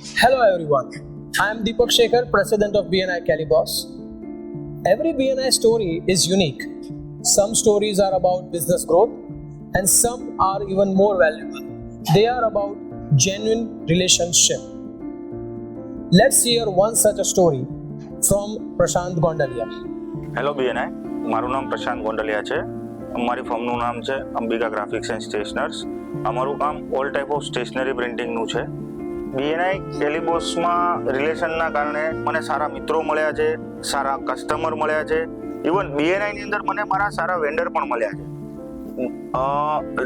Hello everyone, I am Deepak Shekhar, President of BNI Calibos. Every BNI story is unique. Some stories are about business growth and some are even more valuable. They are about genuine relationship. Let's hear one such a story from Prashant Gondalia. Hello BNI, મારું નામ પ્રશાંત ગોંડલિયા છે. અમારી ફર્મનું નામ છે Ambika graphics and stationers. અમારું કામ all type of stationary પ્રિન્ટિંગનું છે. BNI કેલિબોસમાં રિલેશનના કારણે મને સારા મિત્રો મળ્યા છે, સારા કસ્ટમર મળ્યા છે. ઇવન બીએનઆઈની અંદર મને મારા સારા વેન્ડર પણ મળ્યા છે.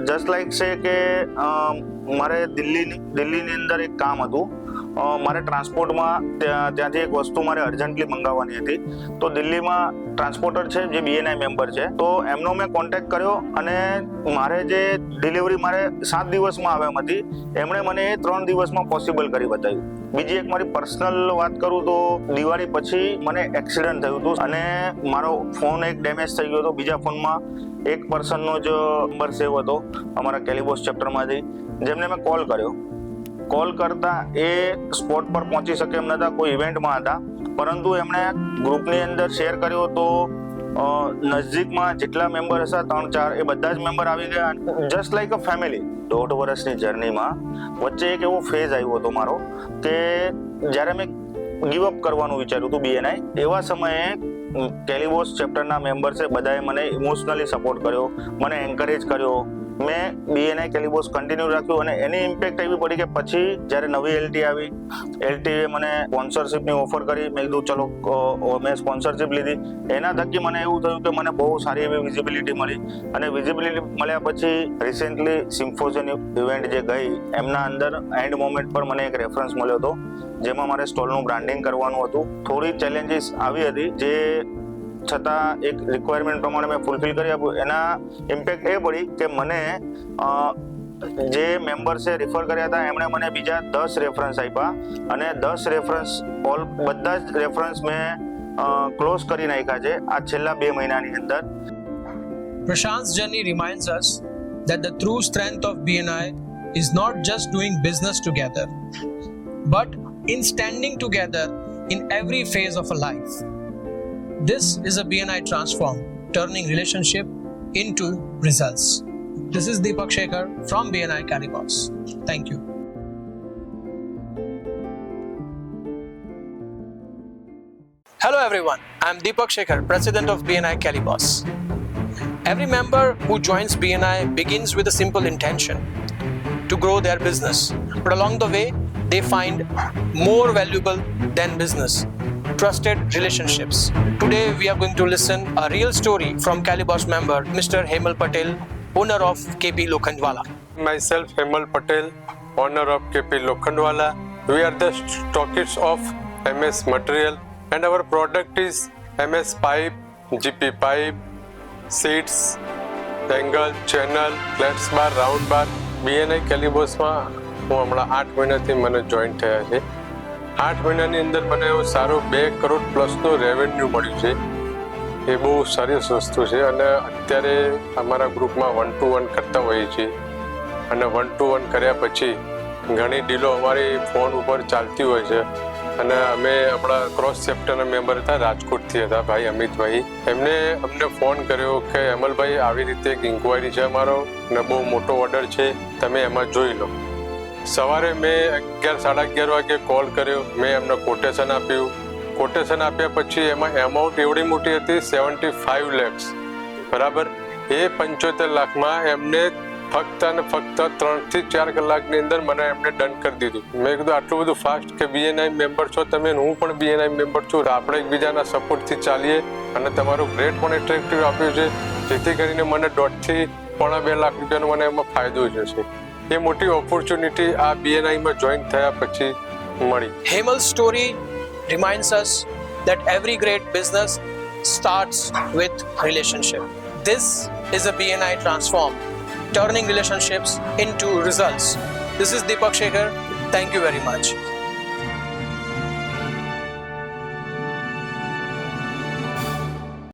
જસ્ટ લાઈક છે કે મારે દિલ્હીની અંદર એક કામ હતું. મારે ટ્રાન્સપોર્ટમાં ત્યાંથી એક વસ્તુ મારે અર્જન્ટલી મંગાવવાની હતી. તો દિલ્હીમાં ટ્રાન્સપોર્ટર છે જે બીએનઆઈ મેમ્બર છે, તો એમનો મેં કોન્ટેક્ટ કર્યો અને મારે જે ડિલિવરી મારે 7 દિવસમાં આવે એમ હતી, એમણે મને એ 3 દિવસમાં પોસિબલ કરી બતાવ્યું. બીજી એક મારી પર્સનલ વાત કરું તો દિવાળી પછી મને એક્સિડન્ટ થયું હતું અને મારો ફોન એક ડેમેજ થઈ ગયો હતો. બીજા ફોનમાં એક પર્સનનો જ નંબર સેવ હતો અમારા કેલિબોસ ચેપ્ટરમાંથી, જેમને મેં કોલ કર્યો. કોલ કરતા એ સ્પોટ પર પહોંચી શકે એમ નહોતા, કોઈ ઇવેન્ટમાં હતા, પરંતુ એમણે ગ્રુપની અંદર શેર કર્યો તો નજીકમાં જેટલા મેમ્બર હતા 3-4 એ બધા જ મેમ્બર આવી ગયા. જસ્ટ લાઈક અ ફેમિલી. 1.5 વર્ષની જર્નીમાં વચ્ચે એક એવો ફેઝ આવ્યો હતો મારો કે જ્યારે મેં ગીવ અપ કરવાનું વિચાર્યું હતું બીએનઆઈ, એવા સમયે કેલિબોસ ચેપ્ટરના મેમ્બર્સે બધાએ મને ઇમોશનલી સપોર્ટ કર્યો, મને એન્કરેજ કર્યો. મેં બીએનઆઈ કેલિબોસ કન્ટિન્યુ રાખ્યું અને એની ઇમ્પેક્ટ એવી પડી કે પછી જ્યારે નવી એલટી આવી, એલટીએ મને સ્પોન્સરશિપની ઓફર કરી. મેં કીધું ચલો, મેં સ્પોન્સરશિપ લીધી. એના થકી મને એવું થયું કે મને બહુ સારી એવી વિઝિબિલિટી મળી અને વિઝિબિલિટી મળ્યા પછી રિસેન્ટલી સિમ્ફોઝિયન ઇવેન્ટ જે ગઈ, એમના અંદર એન્ડ મોમેન્ટ પર મને એક રેફરન્સ મળ્યો હતો, જેમાં મારે સ્ટોલનું બ્રાન્ડિંગ કરવાનું હતું. થોડી ચેલેન્જીસ આવી હતી, જે છતાં એક રિક્વાયરમેન્ટ પ્રમાણે મેં ફૂલફિલ કરી આપ્યું. એના ઇમ્પેક્ટ એ પડી કે મને જે મેમ્બર્સે રિફર કર્યા હતા એમણે મને બીજા 10 રેફરન્સ આપ્યા અને 10 રેફરન્સ બધા જ રેફરન્સ મેં ક્લોઝ કરી નાખ્યા છે આ છેલ્લા 2 મહિનાની અંદર. Prashant's journey reminds us that the true strength of BNI is not just doing business together, but in standing together in every phase of a life. This is a BNI transform, turning relationship into results. This is Deepak Shekhar from BNI Calibos. Thank you. Hello everyone, I am Deepak Shekhar, President of BNI Calibos. Every member who joins BNI begins with a simple intention to grow their business, but along the way they find more valuable than business, trusted relationships. Today we are going to listen a real story from Calibos member Mr. Hemal Patel, owner of KP Lokhandwala. Myself Hemal Patel, owner of KP Lokhandwala. We are the stockists of MS material and our product is MS pipe, GP pipe, seats, angle, channel, flats bar, round bar. BNI Calibosમાં હું હમણાં 8 મહિનાથી મને join થયા છે. 8 મહિનાની અંદર મને એવું સારું 2 કરોડ પ્લસનું રેવન્યુ મળ્યું છે. એ બહુ સરસ વસ્તુ છે અને અત્યારે અમારા ગ્રુપમાં 1-to-1 કરતા હોઈએ છીએ અને 1-to-1 કર્યા પછી ઘણી ડીલો અમારી ફોન ઉપર ચાલતી હોય છે. અને અમે આપણા ક્રોસ ચેપ્ટરના મેમ્બર હતા, રાજકોટથી હતા ભાઈ અમિતભાઈ. એમને અમને ફોન કર્યો કે અમલભાઈ આવી રીતે એક ઇન્કવાયરી છે અમારો અને બહુ મોટો ઓર્ડર છે, તમે એમાં જોઈ લો. સવારે મેં 11-11:30 વાગે કોલ કર્યો. મેં એમને કોટેશન આપ્યું. કોટેશન આપ્યા પછી એમાં એમાઉન્ટ એવડી મોટી હતી 75 lakhs, બરાબર. એ 75 લાખમાં એમને ફક્ત અને ફક્ત 3 થી 4 કલાકની અંદર મને એમને ડન કરી દીધું. મેં કીધું આટલું બધું ફાસ્ટ કે BNI મેમ્બર છો તમે, હું પણ BNI મેમ્બર છું, આપણે એકબીજાના સપોર્ટથી ચાલીએ અને તમારું ગ્રેડ પણ એટ્રેક્ટિવ આપ્યું છે, જેથી કરીને મને 1.5 થી 2.5 લાખ રૂપિયાનો મને એમાં ફાયદો જશે. એ મોટી ઓપોર્ચ્યુનિટી આ BNIમાં જોઈન થયા પછી મળી. Hemal's story reminds us that every great business starts with relationship. This is a BNI transform, turning relationships into results. This is Deepak Shekhar. Thank you very much.